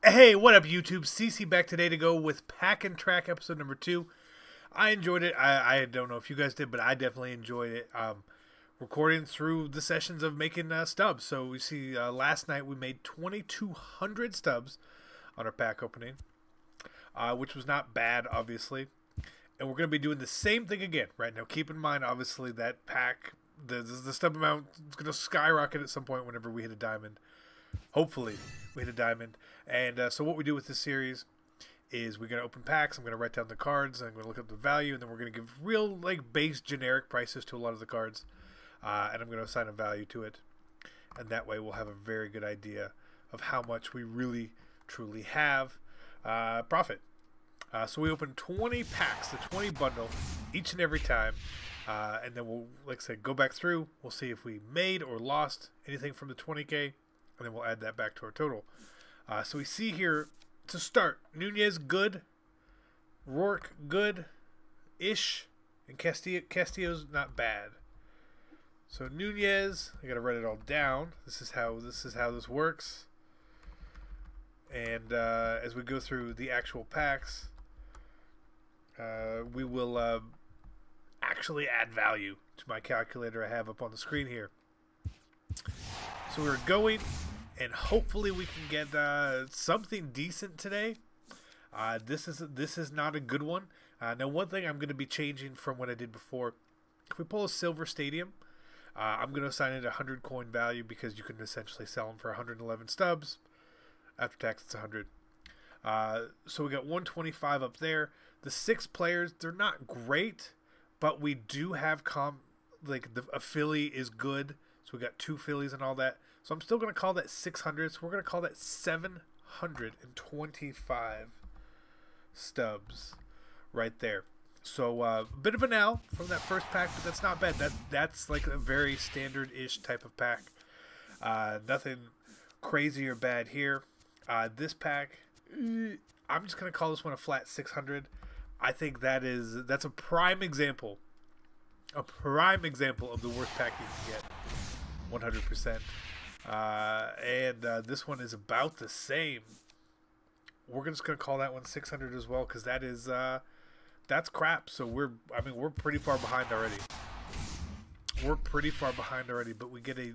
Hey, what up, YouTube? CC back today to go with Pack and Track episode number 2. I enjoyed it. I don't know if you guys did, but I definitely enjoyed it. Recording through the sessions of making stubs. So we see last night we made 2,200 stubs on our pack opening, which was not bad, obviously. And we're going to be doing the same thing again right now. Keep in mind, obviously, that pack, the stub amount is going to skyrocket at some point whenever we hit a diamond. Hopefully we hit a diamond. And so what we do with this series is we're going to open packs. I'm going to write down the cards. I'm going to look up the value. And then we're going to give real, like, base generic prices to a lot of the cards. And I'm going to assign a value to it. And that way we'll have a very good idea of how much we really, truly have profit. So we open 20 packs, the 20 bundle, each and every time. And then we'll, like I said, go back through. We'll see if we made or lost anything from the 20K. And then we'll add that back to our total. So we see here, to start, Nunez good, Rourke good-ish, and Castillo's not bad. So Nunez, I gotta write it all down. This is how this works. And as we go through the actual packs, we will actually add value to my calculator I have up on the screen here. So we're going, and hopefully we can get something decent today. This is not a good one. Now, one thing I'm going to be changing from what I did before. If we pull a silver stadium, I'm going to assign it a 100 coin value because you can essentially sell them for 111 stubs. After tax, it's 100. So we got 125 up there. The 6 players, they're not great, but we do have a Philly is good. So we got 2 Phillies and all that. So I'm still going to call that 600. So we're going to call that 725 stubs right there. So a bit of an L from that first pack, but that's not bad. That's like a very standard-ish type of pack. Nothing crazy or bad here. This pack, I'm just going to call this one a flat 600. I think that's a prime example. A prime example of the worst pack you can get. 100%. And this one is about the same. We're just gonna call that one 600 as well, because that's crap. So we're pretty far behind already. But we get a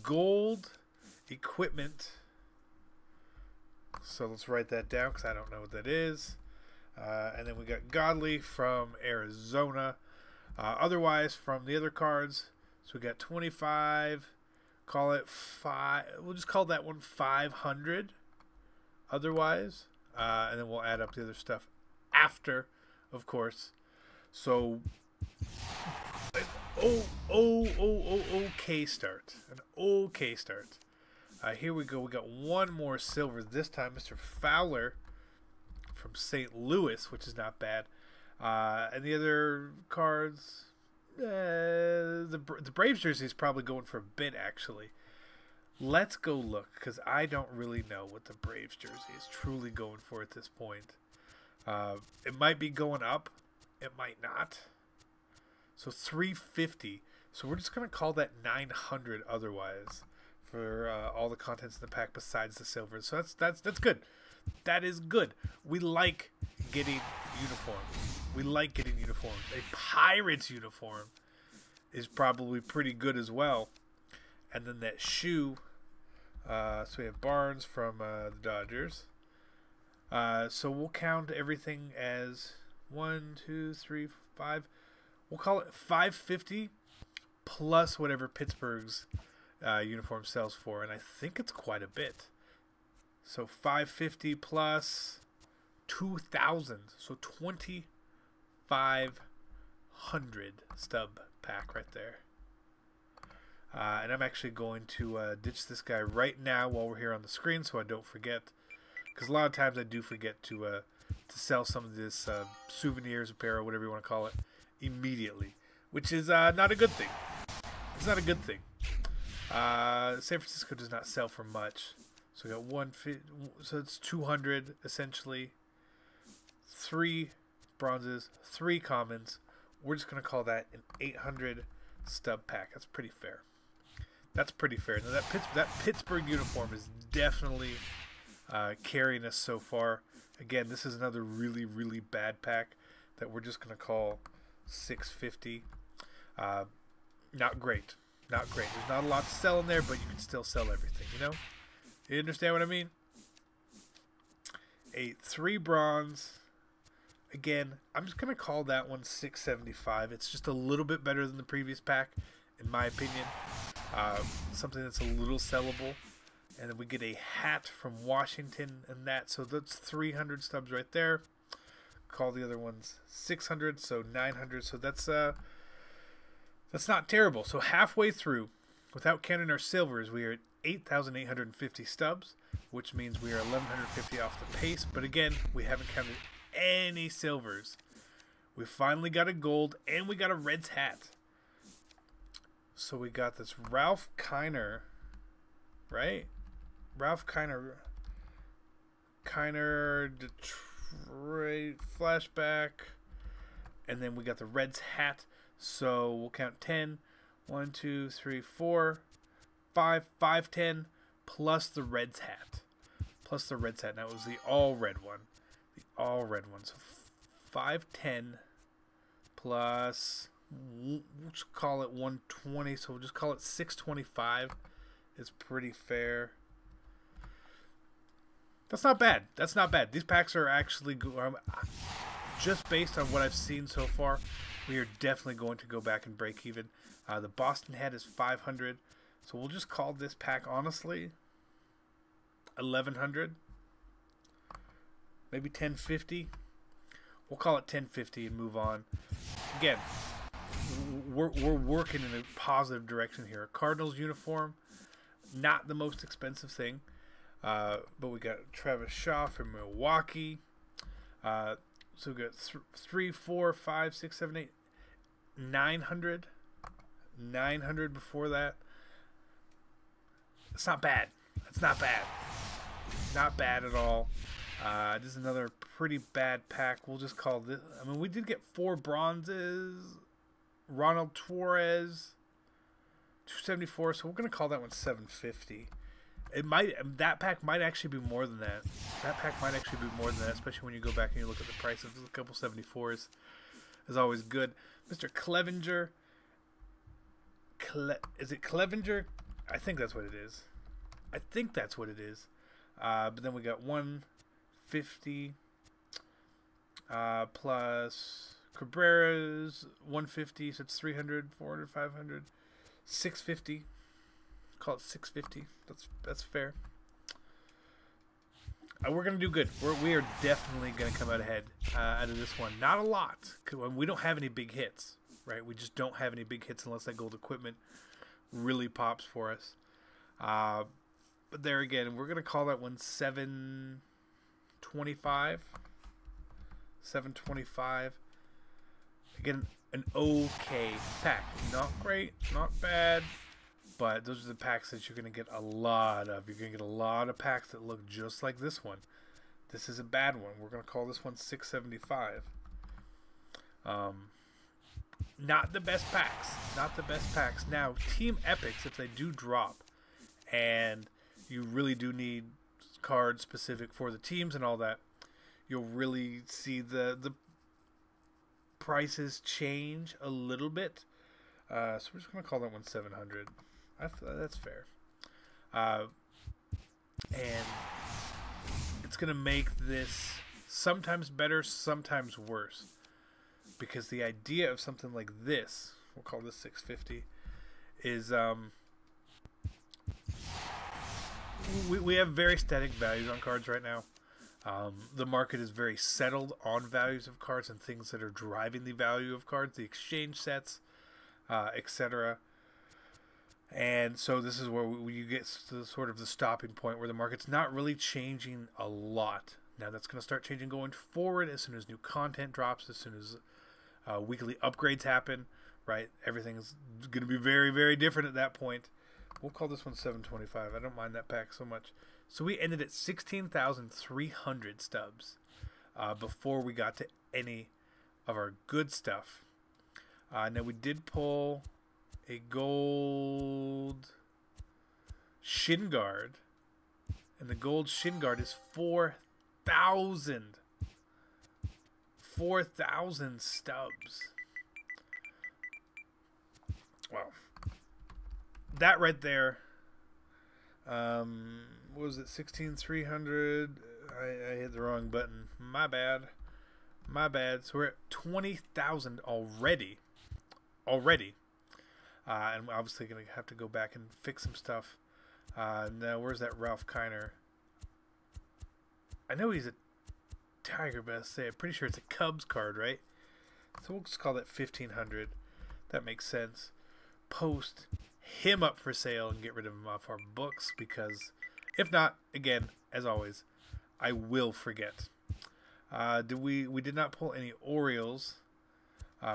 gold equipment. So let's write that down because I don't know what that is. And then we got Godly from Arizona. Otherwise, from the other cards. So we got 25, call it 5, we'll just call that one 500 otherwise, and then we'll add up the other stuff after, of course. So, an okay start. Here we go, we got one more silver, this time Mr. Fowler from St. Louis, which is not bad. And the other cards... the Braves jersey is probably going for a bit, actually. Let's go look, because I don't really know what the Braves jersey is truly going for at this point. It might be going up. It might not. So 350. So we're just going to call that 900 otherwise for all the contents in the pack besides the silver. So that's good. That is good. We like getting uniforms. A Pirates uniform is probably pretty good as well. And then that shoe. So we have Barnes from the Dodgers. So we'll count everything as 1, 2, 3, 5. We'll call it 550 plus whatever Pittsburgh's uniform sells for. And I think it's quite a bit. So 550 plus 2,000. So 2,500 stub pack right there. And I'm actually going to ditch this guy right now while we're here on the screen so I don't forget. Because a lot of times I do forget to sell some of this souvenirs, apparel, whatever you want to call it, immediately. Which is not a good thing. It's not a good thing. San Francisco does not sell for much. So we got so it's 200 essentially. 3 bronzes, 3 commons. We're just going to call that an 800 stub pack. That's pretty fair. Now that Pittsburgh uniform is definitely carrying us so far. Again, this is another really, really bad pack that we're just going to call 650. Not great. Not great. There's not a lot to sell in there, but you can still sell everything, you know? You understand what I mean? A 3 bronze. Again, I'm just going to call that one 675. It's just a little bit better than the previous pack, in my opinion. Something that's a little sellable. And then we get a hat from Washington and that. So that's 300 stubs right there. Call the other ones 600, so 900. So that's not terrible. So halfway through, without counting our silvers, we are at 8,850 stubs, which means we are 1,150 off the pace. But again, we haven't counted any silvers. We finally got a gold, and we got a Reds hat. So we got this Ralph Kiner, right? Ralph Kiner Detroit flashback. And then we got the Reds hat. So we'll count 10. 1, 2, 3, 4, 5, 5, 10, plus the Reds hat. Plus the Reds hat. That was the all red one. The all red one. So 5, 10 plus, we'll just call it 120. So we'll just call it 625. It's pretty fair. That's not bad. That's not bad. These packs are actually good. Just based on what I've seen so far, we are definitely going to go back and break even. The Boston hat is 500. So we'll just call this pack, honestly, 1,100. Maybe 1,050. We'll call it 1,050 and move on. Again, we're working in a positive direction here. A Cardinals uniform, not the most expensive thing. But we got Travis Shaw from Milwaukee. So we got 3, 4, 5, 6, 7, 8, 900. 900 before that. It's not bad. It's not bad. Not bad at all. This is another pretty bad pack. We'll just call this. I mean, we did get 4 bronzes. Ronald Torres, 274. So we're gonna call that one 750. It might. That pack might actually be more than that. That pack might actually be more than that, especially when you go back and you look at the price of a couple 74s. Is always good. Mr. Clevenger. Is it Clevenger? I think that's what it is. I think that's what it is. But then we got 150 plus Cabrera's 150, so it's 300, 400, 500, 650. Call it 650. That's fair. We're gonna do good. We are definitely gonna come out ahead out of this one. Not a lot. We don't have any big hits, right? We just don't have any big hits unless that gold equipment really pops for us. But there again, we're gonna call that one 725. 725. Again, an okay pack. Not great, not bad. But those are the packs that you're going to get a lot of. You're going to get a lot of packs that look just like this one. This is a bad one. We're going to call this one 675. Not the best packs. Not the best packs. Now, Team Epics, if they do drop, and you really do need cards specific for the teams and all that, you'll really see the prices change a little bit. So we're just going to call that one 700. I feel that's fair. And it's going to make this sometimes better, sometimes worse. Because the idea of something like this, we'll call this 650, is we have very static values on cards right now. The market is very settled on values of cards and things that are driving the value of cards, the exchange sets, etc. And so this is where you get to sort of the stopping point where the market's not really changing a lot. Now that's going to start changing going forward as soon as new content drops, as soon as weekly upgrades happen, right? Everything's going to be very, very different at that point. We'll call this one 725. I don't mind that pack so much. So we ended at 16,300 stubs before we got to any of our good stuff. Now we did pull a gold shin guard And the gold shin guard is 4,000. 4,000 stubs. Wow. That right there. What was it? 16,300. I hit the wrong button. My bad. My bad. So we're at 20,000 already. And we're obviously going to have to go back and fix some stuff. Now, where's that Ralph Kiner? I know he's a Tiger, but I'm pretty sure it's a Cubs card, right? So we'll just call that 1,500. That makes sense. Post him up for sale and get rid of him off our books, because if not, again, as always, I will forget. We did not pull any Orioles.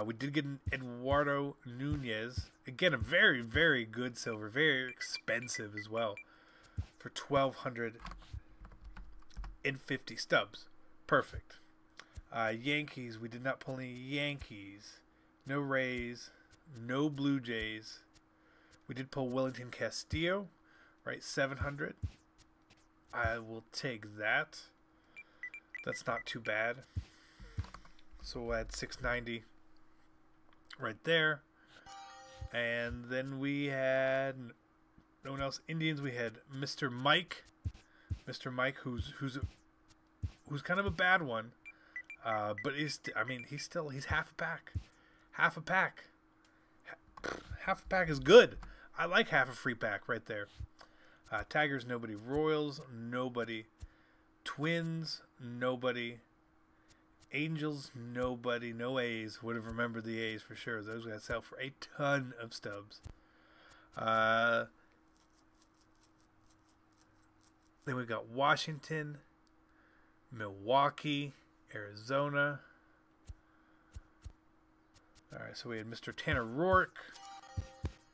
We did get an Eduardo Nunez. Again, a very, very good silver. Very expensive as well. For 1,250 stubs. Perfect. Yankees. We did not pull any Yankees. No Rays. No Blue Jays. We did pull Wellington Castillo. Right, 700. I will take that. That's not too bad. So we'll add 690 right there. And then we had no one else. Indians, we had Mr. Mike. Mr. Mike, who's kind of a bad one. But he's half a pack. Half a pack. Half a pack is good. I like half a free pack right there. Tigers, nobody. Royals, nobody. Twins, nobody. Angels, nobody. No A's. Would have remembered the A's for sure. Those guys sell for a ton of stubs. Then we got Washington, Milwaukee, Arizona. Alright, so we had Mr. Tanner Rourke.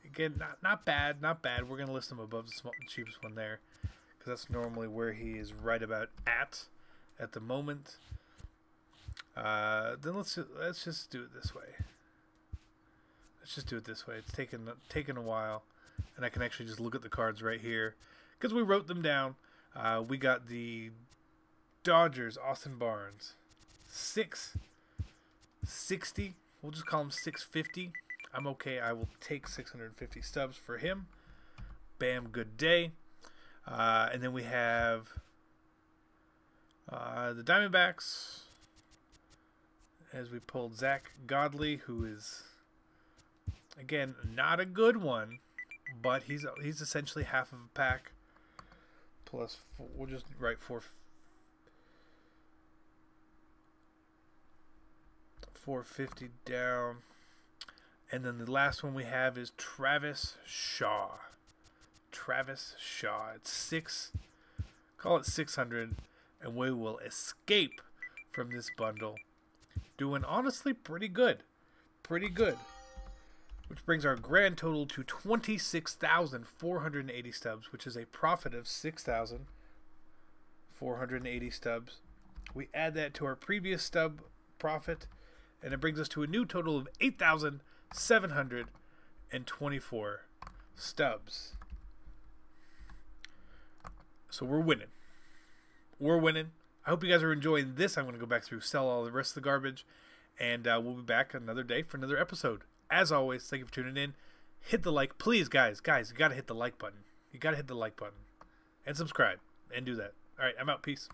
Again, not bad. We're going to list him above the cheapest one there, because that's normally where he is right about at the moment. Then let's just do it this way. It's taken a while, and I can actually just look at the cards right here because we wrote them down. We got the Dodgers, Austin Barnes, 660. We'll just call him 650. I'm okay. I will take 650 stubs for him. Bam, good day. And then we have the Diamondbacks, as we pulled Zach Godley, who is, again, not a good one, but he's essentially half of a pack. Plus, we'll just write 450 down. And then the last one we have is Travis Shaw. It's call it 600, and we will escape from this bundle doing honestly pretty good. Which brings our grand total to 26,480 stubs, which is a profit of 6,480 stubs. We add that to our previous stub profit, and it brings us to a new total of 8,724 stubs. So we're winning. I hope you guys are enjoying this. I'm going to go back through, sell all the rest of the garbage, and we'll be back another day for another episode. As always, thank you for tuning in. Hit the like. Please, guys, you got to hit the like button. You got to hit the like button. And subscribe. And do that. All right, I'm out. Peace.